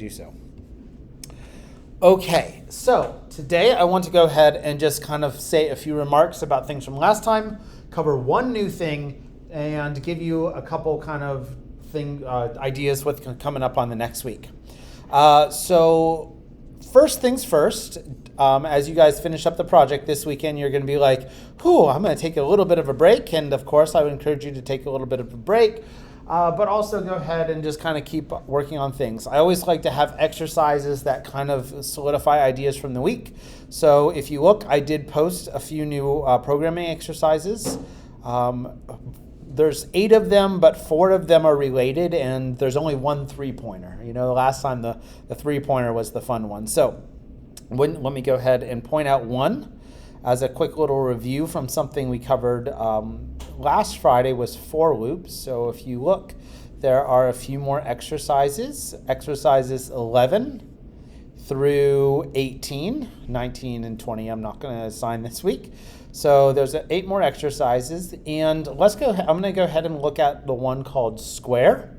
do so. Okay, so today I want to go ahead and just kind of say a few remarks about things from last time, cover one new thing, and give you a couple kind of ideas what's coming up on the next week. So first things first, as you guys finish up the project this weekend, you're going to be like, whew, I'm going to take a little bit of a break. And of course, I would encourage you to take a little bit of a break, but also go ahead and just kind of keep working on things. I always like to have exercises that kind of solidify ideas from the week. So if you look, I did post a few new programming exercises. There's 8 of them, but 4 of them are related, and there's only one 3-pointer. You know, last time the 3-pointer was the fun one. So let me go ahead and point out one as a quick little review from something we covered last Friday was for loops. So if you look, there are a few more exercises. Exercises 11 through 18, 19 and 20 I'm not going to assign this week. So there's 8 more exercises, and I'm going to go ahead and look at the one called square.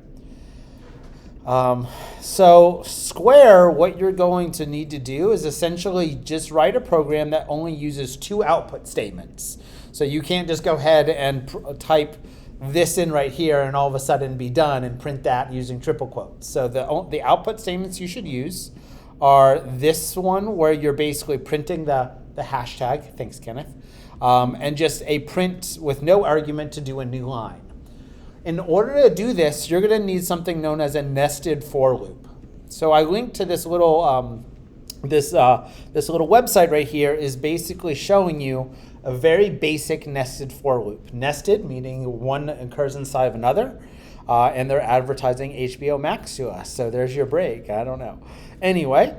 So square, what you're going to need to do is essentially just write a program that only uses 2 output statements. So you can't just go ahead and type this in right here and all of a sudden be done and print that using triple quotes. So the output statements you should use are this one where you're basically printing the hashtag, thanks Kenneth, and just a print with no argument to do a new line. In order to do this, you're going to need something known as a nested for loop. So I linked to this little this little website right here is basically showing you a very basic nested for loop. Nested meaning one occurs inside of another, and they're advertising HBO Max to us. So there's your break. I don't know. Anyway.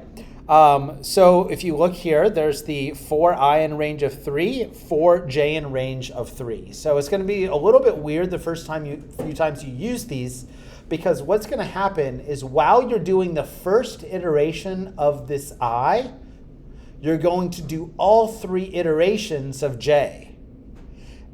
So if you look here, there's the for I in range of 3, for j in range of 3. So it's going to be a little bit weird the few times you use these, because what's going to happen is while you're doing the first iteration of this I, you're going to do all 3 iterations of j.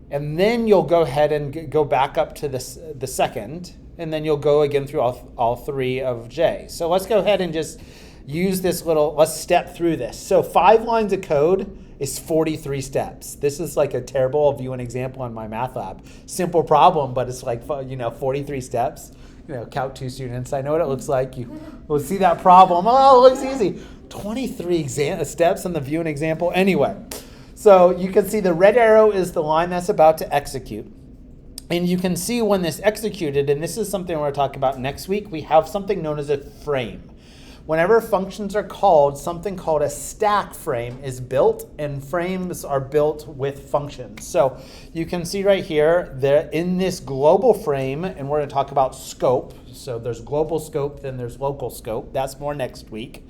And then you'll go ahead and go back up to the second, and then you'll go again through all 3 of j. So let's go ahead and just use this let's step through this. So 5 lines of code is 43 steps. This is like a terrible, I'll view an example on my math lab. Simple problem, but it's like, 43 steps. Calc 2 students, I know what it looks like. You will see that problem. Oh, it looks easy. 23 steps on the view an example. Anyway, so you can see the red arrow is the line that's about to execute. And you can see when this executed, and this is something we're going to talk about next week, we have something known as a frame. Whenever functions are called, something called a stack frame is built, and frames are built with functions. So you can see right here, in this global frame, and we're going to talk about scope. So there's global scope, then there's local scope. That's more next week.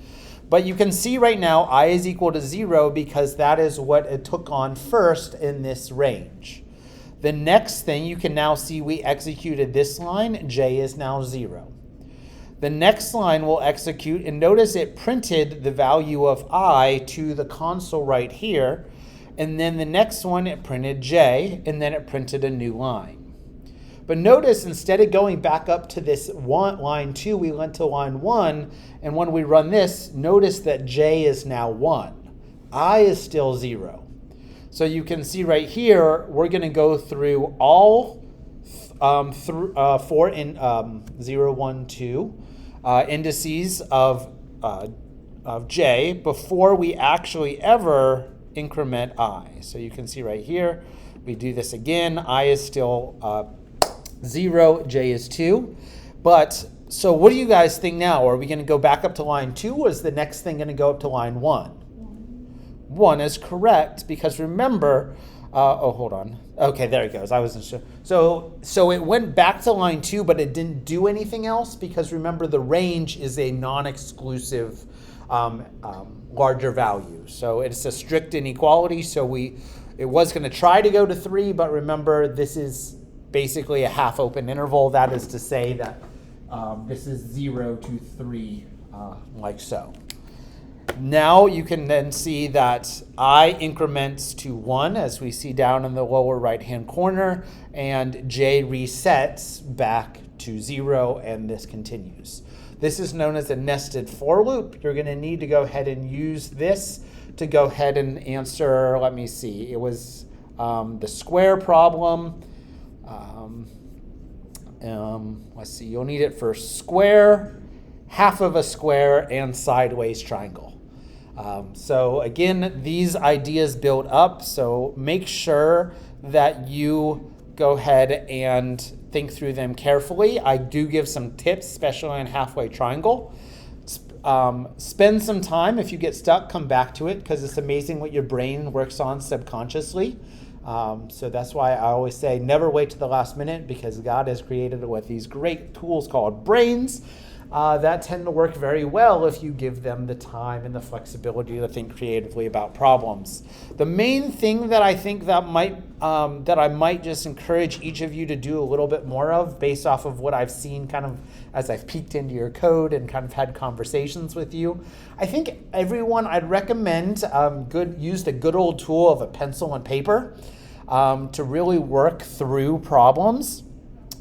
But you can see right now, I is equal to 0 because that is what it took on first in this range. The next thing, you can now see we executed this line, j is now 0. The next line will execute, and notice it printed the value of I to the console right here, and then the next one it printed j, and then it printed a new line. But notice instead of going back up to this line 2, we went to line 1, and when we run this, notice that j is now 1. I is still 0. So you can see right here, we're going to go through all 4 in 0, 1, 2. Indices of j before we actually ever increment I. So you can see right here, we do this again. I is still 0, j is 2. But so what do you guys think now? Are we going to go back up to line 2, or is the next thing going to go up to line 1? 1 is correct, because remember, hold on. Okay, there it goes. I wasn't sure. So it went back to line 2, but it didn't do anything else, because remember the range is a non-exclusive larger value. So it's a strict inequality. So it was going to try to go to 3, but remember this is basically a half open interval. That is to say that this is 0 to 3, like so. Now you can then see that I increments to 1, as we see down in the lower right-hand corner, and j resets back to 0, and this continues. This is known as a nested for loop. You're going to need to go ahead and use this to go ahead and answer, let me see, it was the square problem. Let's see, you'll need it for square, half of a square, and sideways triangle. So again, these ideas build up, so make sure that you go ahead and think through them carefully. I do give some tips, especially on halfway triangle. Spend some time. If you get stuck, come back to it, because it's amazing what your brain works on subconsciously. So that's why I always say never wait to the last minute, because God has created it with these great tools called brains that tend to work very well if you give them the time and the flexibility to think creatively about problems. The main thing that I think that I might just encourage each of you to do a little bit more of, based off of what I've seen kind of as I've peeked into your code and kind of had conversations with you, I think everyone, I'd recommend use the good old tool of a pencil and paper to really work through problems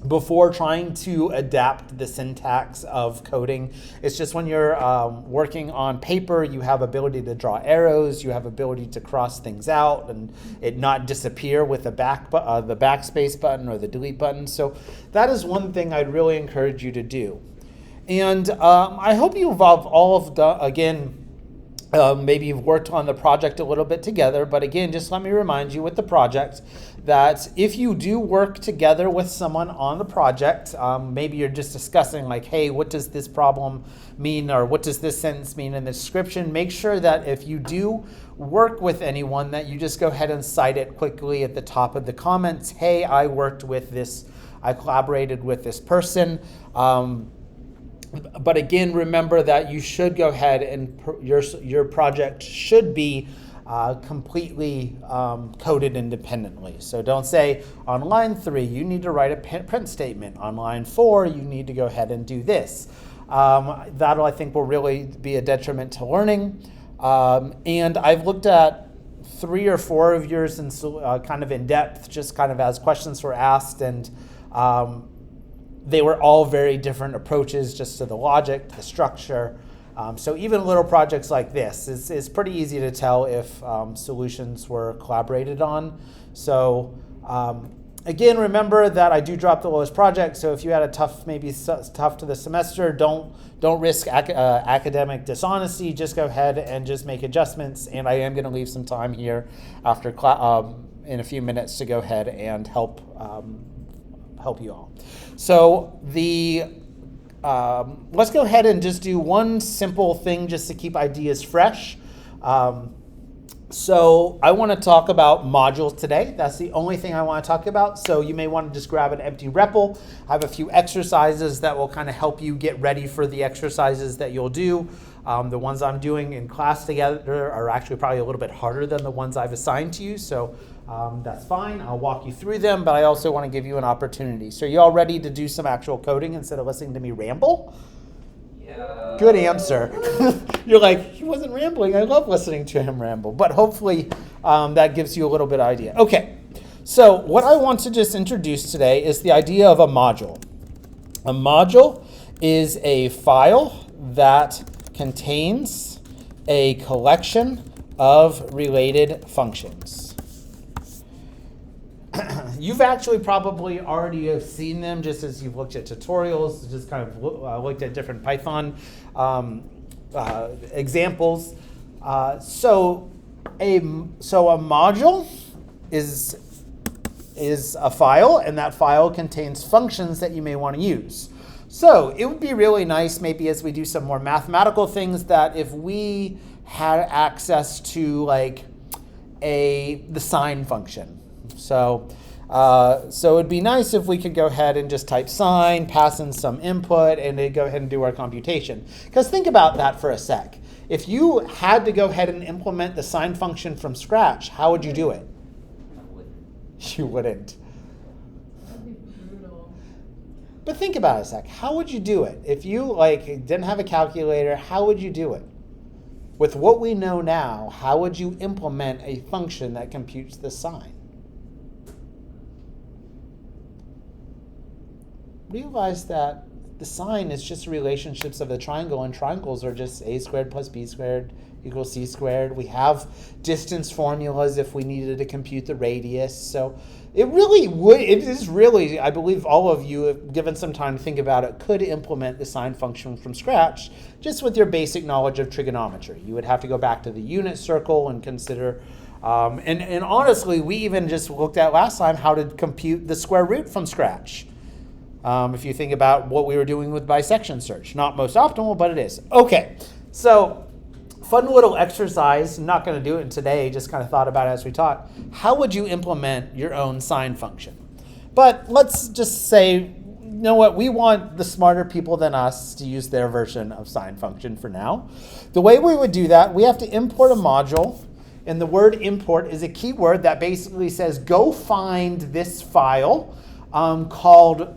before trying to adapt the syntax of coding. It's just when you're working on paper, you have ability to draw arrows, you have ability to cross things out and it not disappear with the backspace button or the delete button. So that is one thing I'd really encourage you to do. And I hope you've all of the, again, maybe you've worked on the project a little bit together, but again, just let me remind you with the project that if you do work together with someone on the project, maybe you're just discussing like, hey, what does this problem mean, or what does this sentence mean in the description, make sure that if you do work with anyone that you just go ahead and cite it quickly at the top of the comments. Hey, I worked with this, I collaborated with this person. But again, remember that you should go ahead and your project should be completely coded independently. So don't say on line 3 you need to write a print statement. On line 4 you need to go ahead and do this. That'll, I think, will really be a detriment to learning. And I've looked at 3 or 4 of yours in kind of in depth, just kind of as questions were asked, and they were all very different approaches just to the logic, the structure. So even little projects like this, it's pretty easy to tell if solutions were collaborated on. So again, remember that I do drop the lowest project. So if you had a tough to the semester, don't risk academic dishonesty. Just go ahead and just make adjustments. And I am going to leave some time here after in a few minutes to go ahead and help you all. So let's go ahead and just do one simple thing just to keep ideas fresh. So I want to talk about modules today. That's the only thing I want to talk about. So you may want to just grab an empty REPL. I have a few exercises that will kind of help you get ready for the exercises that you'll do. The ones I'm doing in class together are actually probably a little bit harder than the ones I've assigned to you. So that's fine. I'll walk you through them, but I also want to give you an opportunity. So you all ready to do some actual coding instead of listening to me ramble? Yeah. Good answer. You're like, he wasn't rambling. I love listening to him ramble. But hopefully that gives you a little bit of idea. Okay, so what I want to just introduce today is the idea of a module. A module is a file that contains a collection of related functions. You've actually probably already have seen them just as you've looked at tutorials, just kind of looked at different Python examples. So a module is a file, and that file contains functions that you may want to use. So it would be really nice, maybe as we do some more mathematical things, that if we had access to like the sine function. So it'd be nice if we could go ahead and just type sine, pass in some input, and then go ahead and do our computation. Because think about that for a sec. If you had to go ahead and implement the sine function from scratch, how would you do it? You wouldn't. That'd be brutal. But think about it a sec. How would you do it? If you didn't have a calculator, how would you do it? With what we know now, how would you implement a function that computes the sine? Realize that the sine is just relationships of the triangle, and triangles are just a squared plus b squared equals c squared. We have distance formulas if we needed to compute the radius. So it is really, I believe all of you, if given some time to think about it, could implement the sine function from scratch just with your basic knowledge of trigonometry. You would have to go back to the unit circle and consider, and honestly, we even just looked at last time how to compute the square root from scratch. If you think about what we were doing with bisection search. Not most optimal, but it is. Okay, so fun little exercise. I'm not going to do it today, just kind of thought about it as we taught. How would you implement your own sine function? But let's just say, you know what, we want the smarter people than us to use their version of sine function for now. The way we would do that, we have to import a module, and the word import is a keyword that basically says go find this file called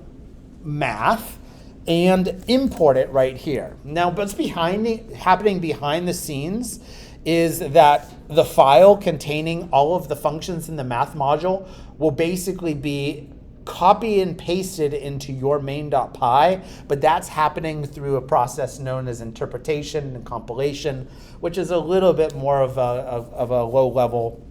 math and import it right here. Now, what's happening behind the scenes is that the file containing all of the functions in the math module will basically be copy and pasted into your main.py, but that's happening through a process known as interpretation and compilation, which is a little bit more of a low-level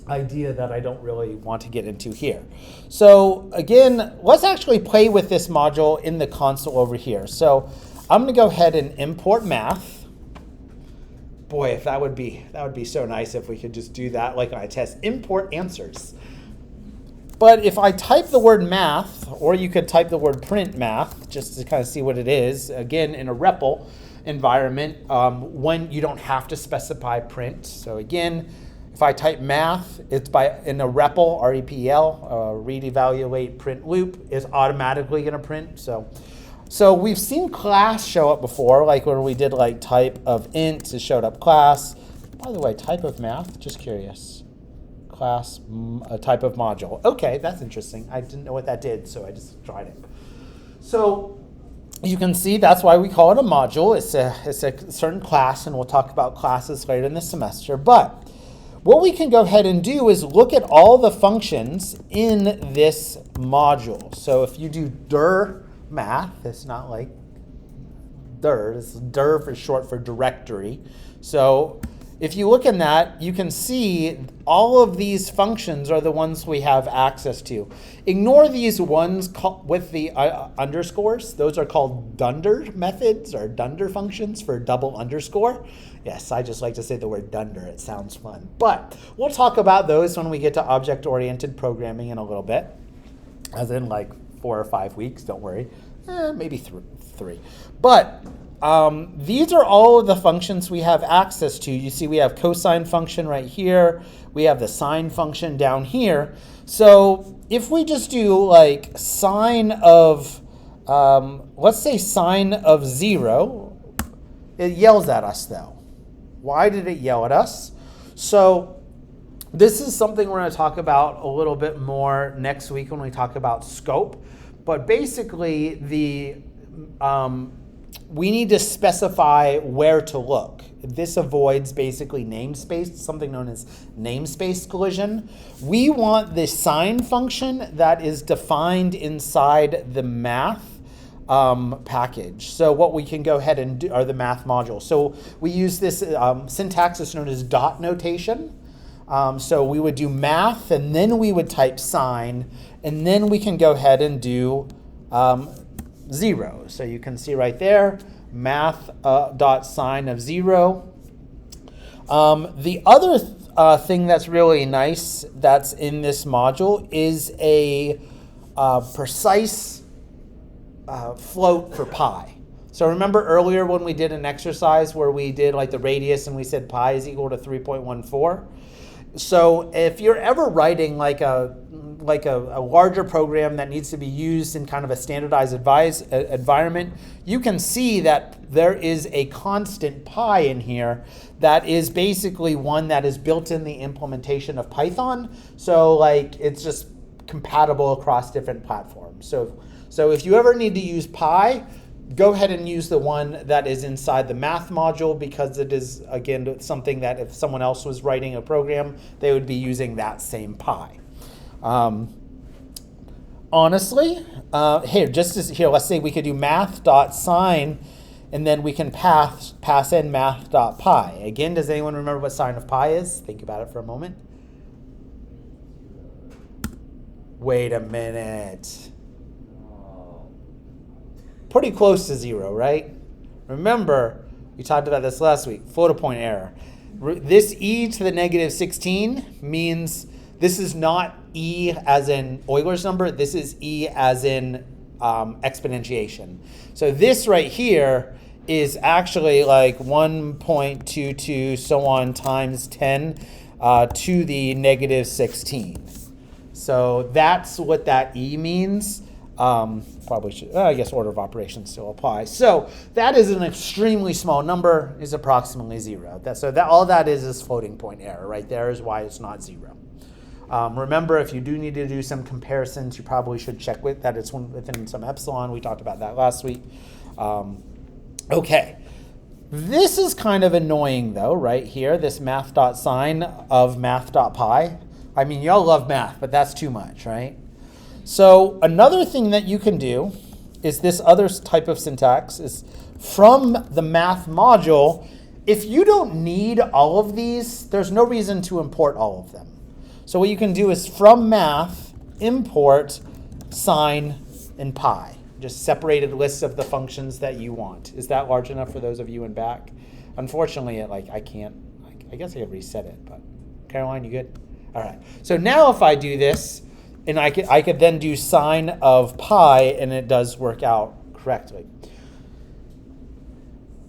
idea that I don't really want to get into here. So again, let's actually play with this module in the console over here. So I'm going to go ahead and import math. Boy, if that would be so nice if we could just do that like on a test. Import answers. But if I type the word math, or you could type the word print math, just to kind of see what it is, again, in a REPL environment, when you don't have to specify print. So again, if I type math, it's in a REPL, R-E-P-L, read, evaluate, print loop, is automatically going to print. So we've seen class show up before, like when we did like type of int, it showed up class. By the way, type of math, just curious. Class, a type of module. Okay, that's interesting. I didn't know what that did, so I just tried it. So you can see that's why we call it a module. It's a certain class, and we'll talk about classes later in the semester. But what we can go ahead and do is look at all the functions in this module. So if you do dir math, it's not like dir, it's dir for short for directory. So if you look in that, you can see all of these functions are the ones we have access to. Ignore these ones with the underscores. Those are called dunder methods or dunder functions for double underscore. Yes, I just like to say the word dunder. It sounds fun. But we'll talk about those when we get to object-oriented programming in a little bit, as in like 4 or 5 weeks, don't worry. Maybe 3. But these are all of the functions we have access to. You see we have cosine function right here. We have the sine function down here. So if we just do like sine of, let's say sine of 0, it yells at us though. Why did it yell at us? So this is something we're going to talk about a little bit more next week when we talk about scope. But basically we need to specify where to look. This avoids basically namespace, something known as namespace collision. We want the sine function that is defined inside the math package. So what we can go ahead and do are the math module. So we use this syntax that's known as dot notation. So we would do math, and then we would type sine, and then we can go ahead and do 0. So you can see right there, math dot sine of 0. The other thing that's really nice that's in this module is a precise float for pi. So remember earlier when we did an exercise where we did like the radius and we said pi is equal to 3.14? So if you're ever writing like a larger program that needs to be used in kind of a standardized environment, you can see that there is a constant pi in here that is basically one that is built in the implementation of Python. So like it's just compatible across different platforms. So if you ever need to use pi, go ahead and use the one that is inside the math module, because it is, again, something that if someone else was writing a program, they would be using that same pi. Honestly, here, let's say we could do math.sine, and then we can pass in math.pi. Again, does anyone remember what sine of pi is? Think about it for a moment. Wait a minute. Pretty close to 0, right? Remember, we talked about this last week, floating point error. This e to the negative 16 means this is not e as in Euler's number, this is e as in exponentiation. So this right here is actually like 1.22 so on times 10 to the negative 16. So that's what that e means. Probably should, I guess order of operations still apply. So that is an extremely small number, is approximately 0. All that is floating point error. Right there is why it's not 0. Remember, if you do need to do some comparisons, you probably should check with that it's within some epsilon. We talked about that last week. Okay. This is kind of annoying though, right here, this math.sine of math.pi. I mean, y'all love math, but that's too much, right? So another thing that you can do is this other type of syntax is from the math module. If you don't need all of these, there's no reason to import all of them. So what you can do is from math, import sine and pi. Just separated lists of the functions that you want. Is that large enough for those of you in back? Unfortunately, I can't, I guess I could reset it, but Caroline, you good? All right. So now if I do this, and I could then do sine of pi, and it does work out correctly.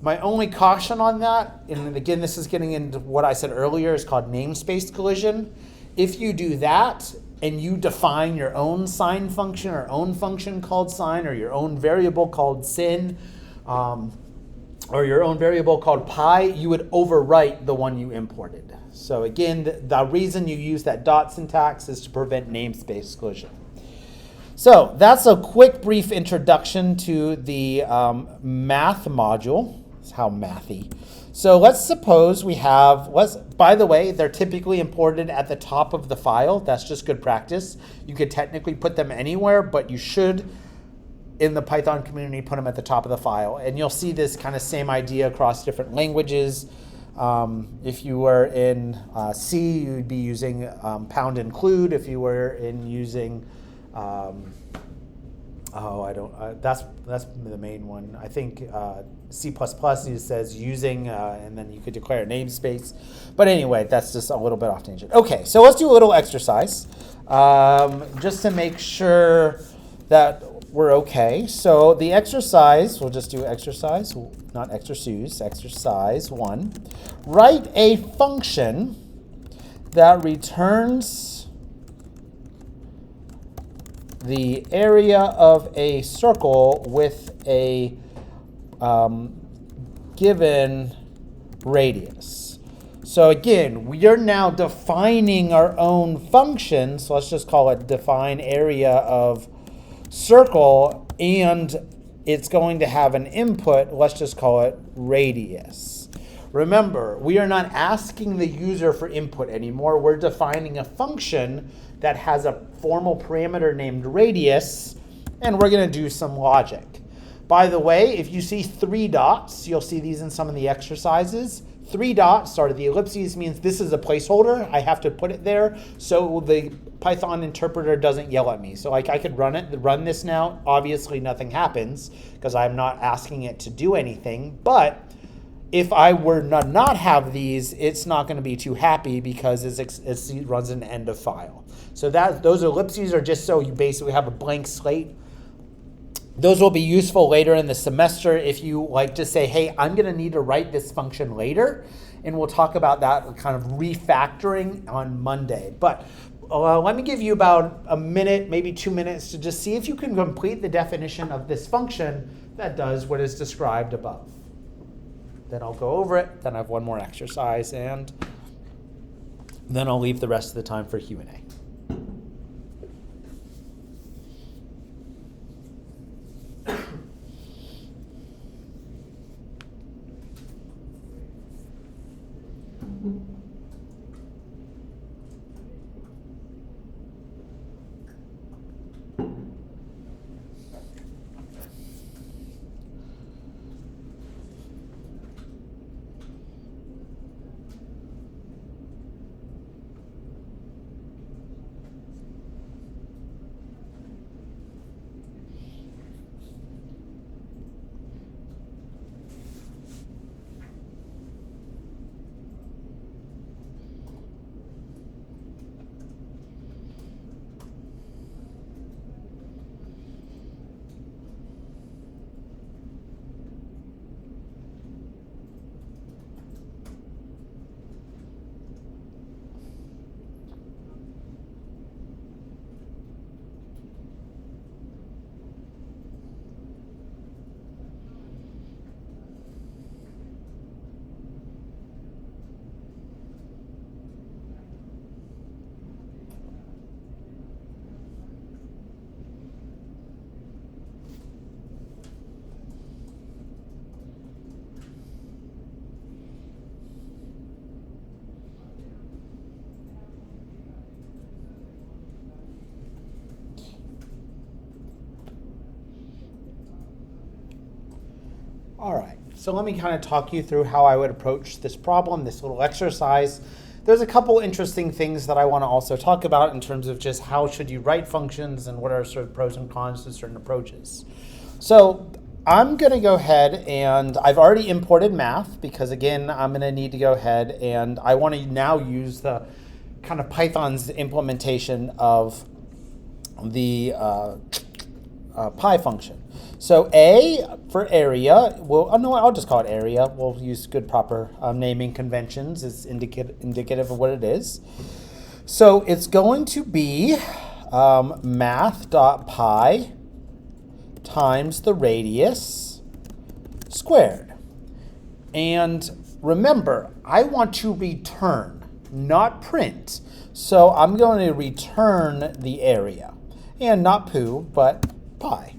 My only caution on that, and again, this is getting into what I said earlier, is called namespace collision. If you do that, and you define your own sine function, or own function called sine, or your own variable called sin, or your own variable called pi, you would overwrite the one you imported. So again, the reason you use that dot syntax is to prevent namespace collision. So that's a quick, brief introduction to the math module. It's how mathy. So let's suppose we have, by the way, they're typically imported at the top of the file. That's just good practice. You could technically put them anywhere, but you should, in the Python community, put them at the top of the file. And you'll see this kind of same idea across different languages. If you were in C, you'd be using pound include. If you were in using, that's the main one. I think C++ says using, and then you could declare a namespace. But anyway, that's just a little bit off tangent. Okay, so let's do a little exercise just to make sure that we're okay. So the exercise, we'll just do exercise, not exercise, exercise 1. Write a function that returns the area of a circle with a given radius. So again, we are now defining our own function. So let's just call it define area of circle, and it's going to have an input. Let's just call it radius. Remember, we are not asking the user for input anymore. We're defining a function that has a formal parameter named radius, and we're going to do some logic. By the way, if you see 3 dots, you'll see these in some of the exercises. 3 dots, or the ellipses, means this is a placeholder. I have to put it there so the Python interpreter doesn't yell at me. So like I could run this now. Obviously nothing happens because I'm not asking it to do anything. But if I were not have these, it's not going to be too happy because it runs an end of file. So those ellipses are just so you basically have a blank slate. Those will be useful later in the semester if you like to say, hey, I'm going to need to write this function later. And we'll talk about that kind of refactoring on Monday. But let me give you about a minute, maybe 2 minutes to just see if you can complete the definition of this function that does what is described above. Then I'll go over it. Then I have one more exercise. And then I'll leave the rest of the time for Q&A. All right, so let me kind of talk you through how I would approach this problem, this little exercise. There's a couple interesting things that I want to also talk about in terms of just how should you write functions and what are sort of pros and cons to certain approaches. So I'm going to go ahead and I've already imported math because again, I'm going to need to go ahead and I want to now use the kind of Python's implementation of the pi function. So A for area, no, I'll just call it area. We'll use good proper naming conventions. It's indicative of what it is. So it's going to be math.pi times the radius squared. And remember, I want to return, not print. So I'm going to return the area. And not poo, but pi.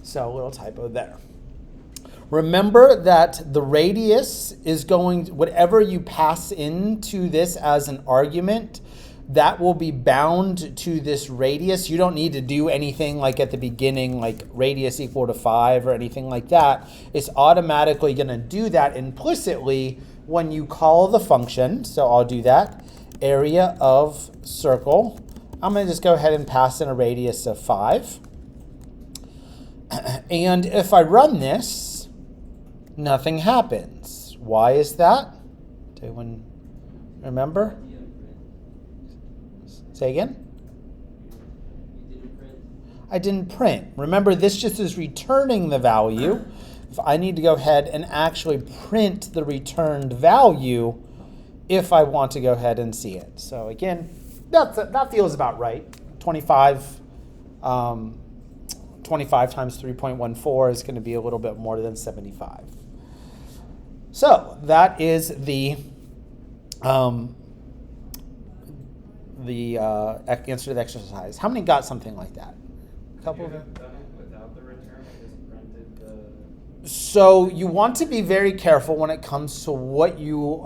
So a little typo there. Remember that the radius is going, whatever you pass into this as an argument, that will be bound to this radius. You don't need to do anything like at the beginning, like radius equal to 5 or anything like that. It's automatically going to do that implicitly when you call the function. So I'll do that. Area of circle. I'm going to just go ahead and pass in a radius of 5. And if I run this, nothing happens. Why is that? Does anyone remember? Say again? I didn't print. Remember, this just is returning the value. If I need to go ahead and actually print the returned value if I want to go ahead and see it. So again, that feels about right. 25 times 3.14 is going to be a little bit more than 75. So that is the answer to the exercise. How many got something like that? A couple of them? Without the return, I just printed the... So you want to be very careful when it comes to what you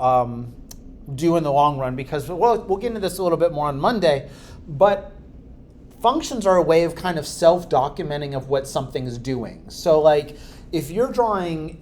do in the long run, because we'll get into this a little bit more on Monday, but functions are a way of kind of self-documenting of what something's doing. So like if you're drawing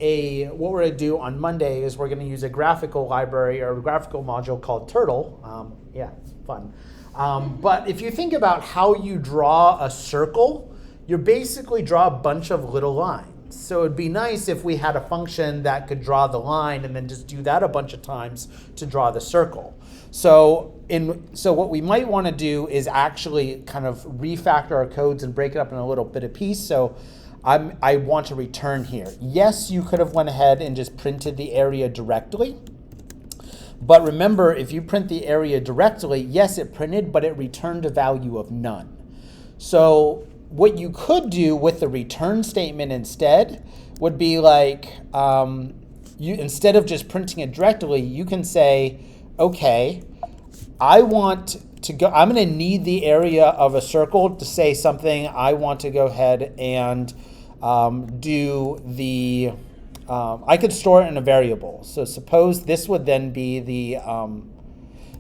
what we're going to do on Monday is we're going to use a graphical library or a graphical module called Turtle. Yeah, fun. But if you think about how you draw a circle, you basically draw a bunch of little lines. So it'd be nice if we had a function that could draw the line and then just do that a bunch of times to draw the circle. So what we might want to do is actually kind of refactor our codes and break it up in a little bit of piece. So I want to return here. Yes, you could have went ahead and just printed the area directly. But remember, if you print the area directly, yes, it printed, but it returned a value of none. So what you could do with the return statement instead would be like, instead of just printing it directly, you can say, okay, I'm going to need the area of a circle to say something. I want to go ahead and do the, I could store it in a variable. So suppose this would then be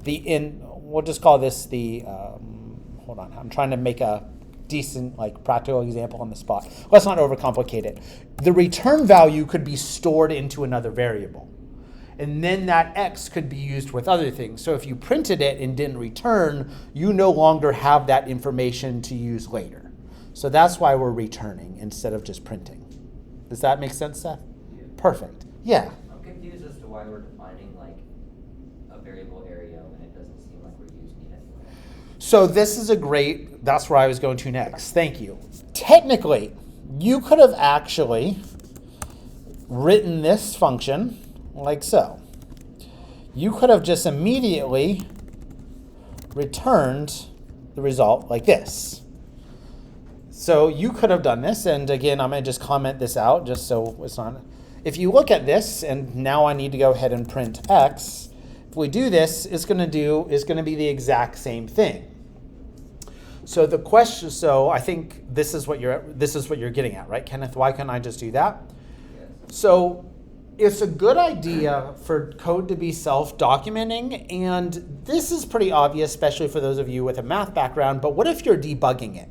we'll just call this hold on, I'm trying to make a decent practical example on the spot. Let's not overcomplicate it. The return value could be stored into another variable. And then that X could be used with other things. So if you printed it and didn't return, you no longer have that information to use later. So that's why we're returning instead of just printing. Does that make sense, Seth? Yeah. Perfect. Yeah. I'm confused as to why we're defining a variable area when it doesn't seem like we're using it anyway. So this is that's where I was going to next. Thank you. Technically, you could have actually written this function like so. You could have just immediately returned the result like this. So you could have done this, and again, I'm going to just comment this out just so it's not. If you look at this, and now I need to go ahead and print X, if we do this, it's going to be the exact same thing. So the question, I think this is what you're getting at, right, Kenneth? Why can't I just do that? Yes. So it's a good idea for code to be self-documenting, and this is pretty obvious, especially for those of you with a math background, but what if you're debugging it?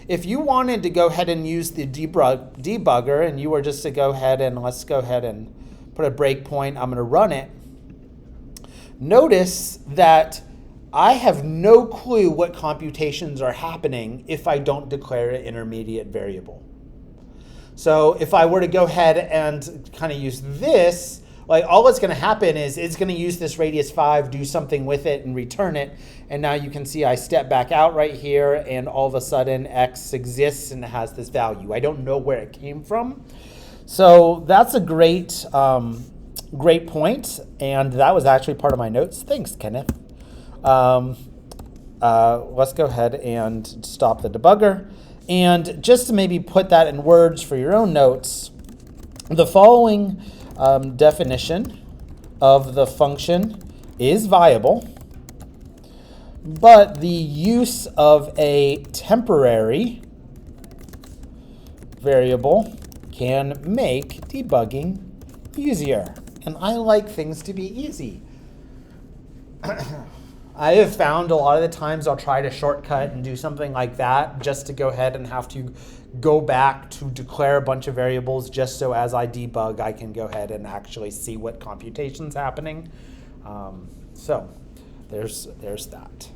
if you wanted to go ahead and use the debugger and you were just to go ahead and let's go ahead and put a breakpoint, I'm going to run it. Notice that I have no clue what computations are happening if I don't declare an intermediate variable. So if I were to go ahead and kind of use this, like all that's going to happen is it's going to use this radius 5, do something with it, and return it. And now you can see I step back out right here, and all of a sudden x exists and it has this value. I don't know where it came from. So that's a great, great point, and that was actually part of my notes. Thanks, Kenneth. Let's go ahead and stop the debugger. And just to maybe put that in words for your own notes, the following definition of the function is viable, but the use of a temporary variable can make debugging easier. And I like things to be easy. I have found a lot of the times I'll try to shortcut and do something like that just to go ahead and have to go back to declare a bunch of variables just so as I debug I can go ahead and actually see what computation's happening. So there's that.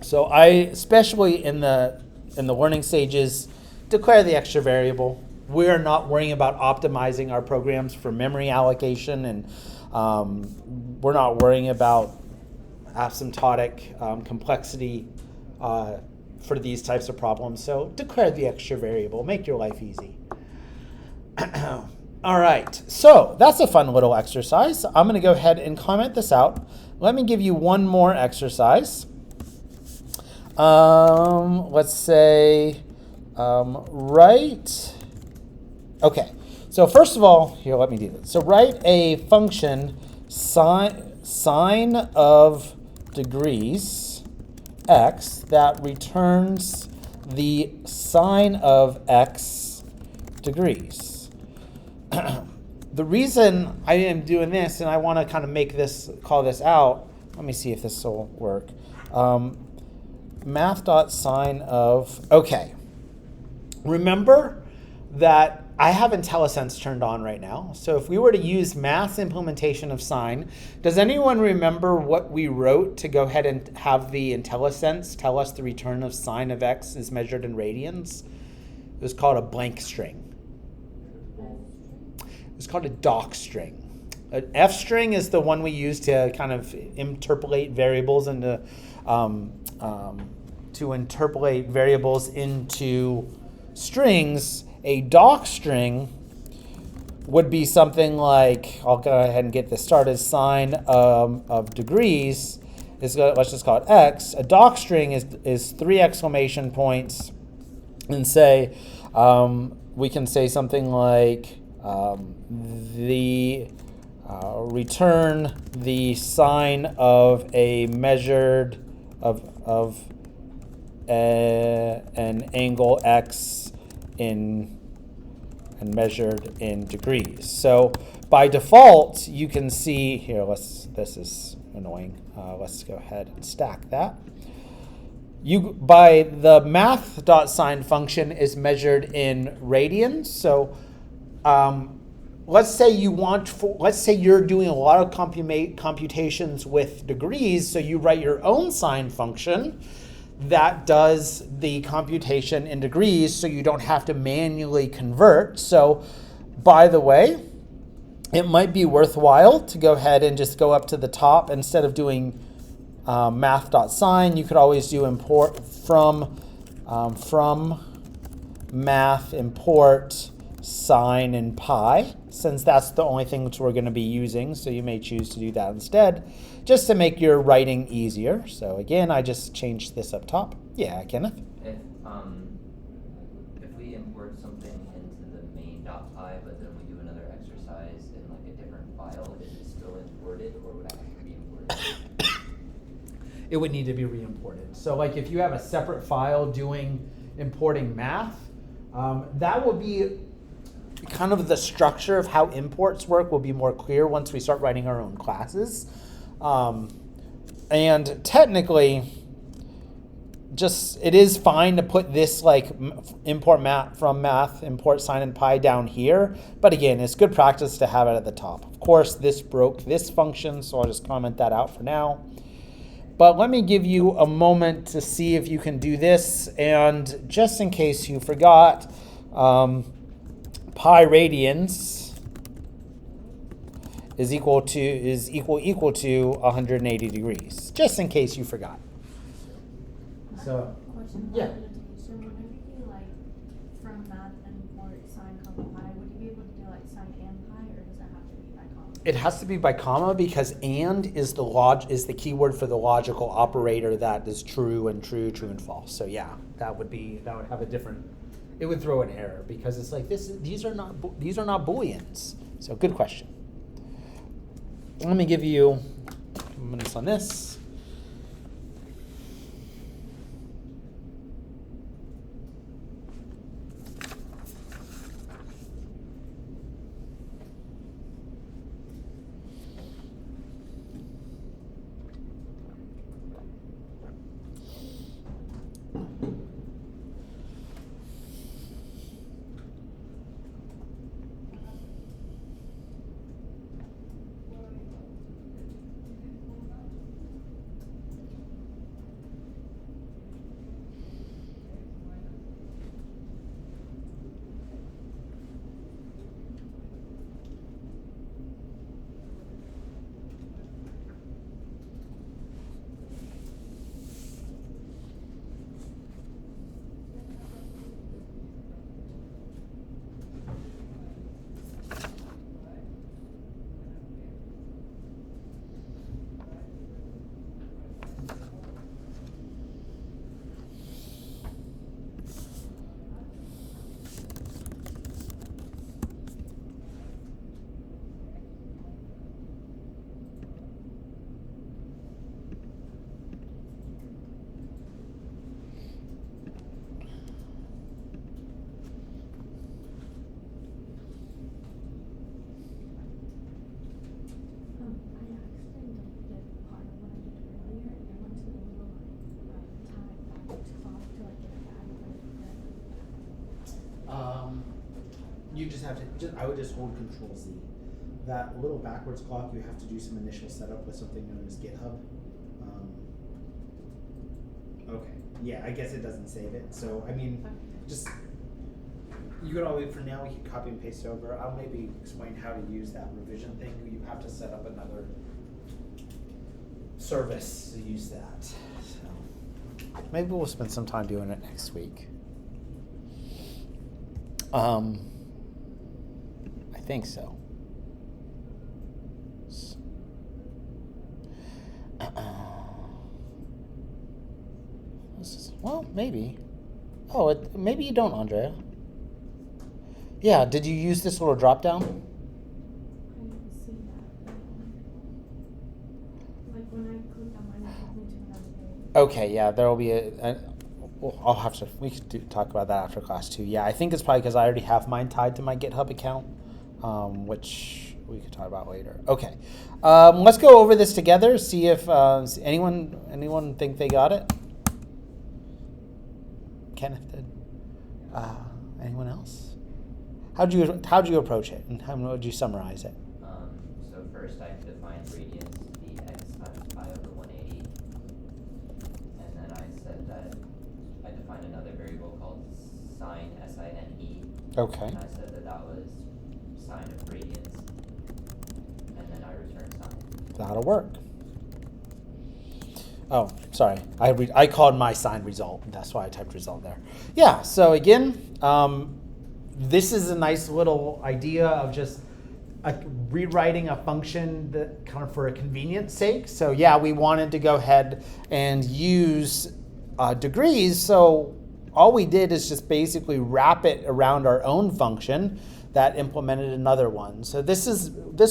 So I, especially in the learning stages, declare the extra variable. We're not worrying about optimizing our programs for memory allocation, and we're not worrying about asymptotic complexity for these types of problems. So declare the extra variable, make your life easy. All right, so that's a fun little exercise. I'm going to go ahead and comment this out. Let me give you one more exercise. Let's say write. Okay, so first of all, here, let me do this. So write a function sine of degrees x that returns the sine of x degrees. The reason I am doing this, and I want to kind of make this, call this out, let me see if this will work. Math.sine of, okay. Remember that I have IntelliSense turned on right now. So if we were to use math's implementation of sine, does anyone remember what we wrote to go ahead and have the IntelliSense tell us the return of sine of x is measured in radians? It was called a blank string. It was called a doc string. An F string is the one we use to kind of interpolate variables into strings. A doc string would be something like, I'll go ahead and get this started, sine of degrees is, let's just call it x. A doc string is 3 exclamation points, and say, we can say something like return the sine of a measured of an angle x and measured in degrees. So by default, you can see here. This is annoying. Let's go ahead and stack that. By the math.sine function is measured in radians. So let's say you're doing a lot of computations with degrees. So you write your own sine function that does the computation in degrees, so you don't have to manually convert. So, by the way, it might be worthwhile to go ahead and just go up to the top. Instead of doing math.sine, you could always do import from math import sine and pi, since that's the only thing which we're going to be using. So you may choose to do that instead, just to make your writing easier. So again, I just changed this up top. Yeah, Kenneth? If we import something into the main.py, but then we do another exercise in like a different file, is it still imported, or would it have to be imported? It would need to be re-imported. So like if you have a separate file doing importing math, that will be kind of the structure of how imports work will be more clear once we start writing our own classes. And technically, just, it is fine to put this like import math from math, import sine and pi down here. But again, it's good practice to have it at the top. Of course, this broke this function, so I'll just comment that out for now. But let me give you a moment to see if you can do this. And just in case you forgot, pi radians is equal to 180 degrees. Just in case you forgot. So, Question yeah. about notation. Whenever you like from math import sine comma pi, would you be able to do like sine and pi, or does it have to be by comma? It has to be by comma because and is the keyword for the logical operator that is true and true and false. So yeah, that would have a different. It would throw an error because it's like these are not booleans. So good question. Let me give you minutes on this. You just have to, I would just hold Control Z. That little backwards clock, you have to do some initial setup with something known as GitHub. Okay, yeah, I guess it doesn't save it. So, I mean, just, you could always, for now, we can copy and paste over. I'll maybe explain how to use that revision thing. You have to set up another service to use that. So, maybe we'll spend some time doing it next week. I think so. Well, maybe. Oh, maybe you don't, Andrea. Yeah, did you use this little drop down? I didn't see that. Like when I clicked on mine, it took me to another page. Okay, yeah, there will be well, I'll have to, we could talk about that after class too. Yeah, I think it's probably because I already have mine tied to my GitHub account, which we could talk about later. Okay, let's go over this together, see if anyone think they got it? Kenneth did. Anyone else? How'd you approach it, and how would you summarize it? So first I defined radians to be x times pi over 180, and then I said that I defined another variable called sine, S-I-N-E. Okay. And I said that that was sine of radians, and then I returned sine. That'll work. Oh, sorry. I called my sine result. That's why I typed result there. Yeah, so again, this is a nice little idea of just rewriting a function that kind of for a convenience sake. So yeah, we wanted to go ahead and use degrees. So all we did is just basically wrap it around our own function that implemented another one. So this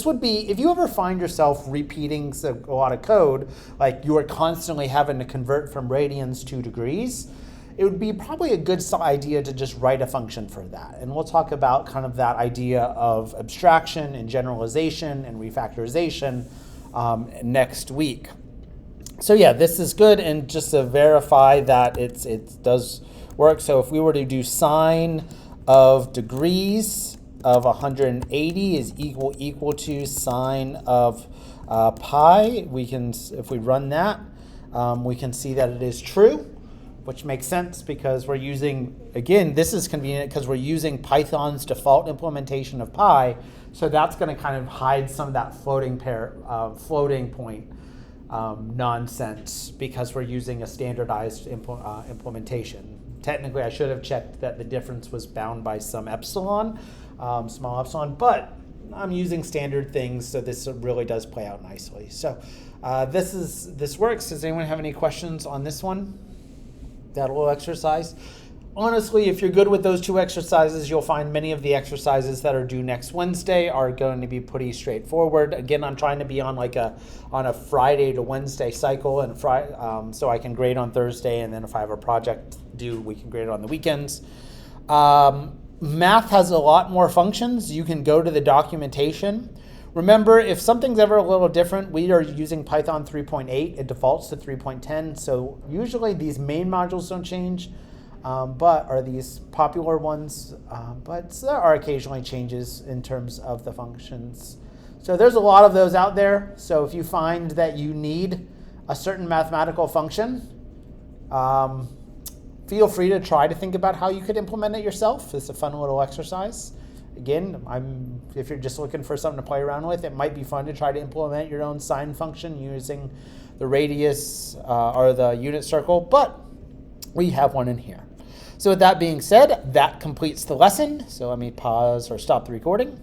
would be, if you ever find yourself repeating a lot of code, like you are constantly having to convert from radians to degrees, it would be probably a good idea to just write a function for that. And we'll talk about kind of that idea of abstraction and generalization and refactorization next week. So yeah, this is good, and just to verify that it does work. So if we were to do sine of degrees of 180 is equal to sine of pi, we can, if we run that, we can see that it is true, which makes sense because we're using, again, this is convenient because we're using Python's default implementation of pi, so that's going to kind of hide some of that floating point nonsense because we're using a standardized implementation. Technically, I should have checked that the difference was bound by some epsilon, small epsilon, but I'm using standard things, so this really does play out nicely. So this works. Does anyone have any questions on this one? That little exercise? Honestly, if you're good with those two exercises, you'll find many of the exercises that are due next Wednesday are going to be pretty straightforward. Again, I'm trying to be on a Friday to Wednesday cycle, and so I can grade on Thursday, and then if I have a project due, we can grade it on the weekends. Math has a lot more functions. You can go to the documentation. Remember, if something's ever a little different, we are using Python 3.8. It defaults to 3.10, so usually these main modules don't change. But are these popular ones, but there are occasionally changes in terms of the functions. So there's a lot of those out there. So if you find that you need a certain mathematical function, feel free to try to think about how you could implement it yourself. It's a fun little exercise. Again, if you're just looking for something to play around with, it might be fun to try to implement your own sine function using the radius or the unit circle, but we have one in here. So with that being said, that completes the lesson. So let me pause or stop the recording.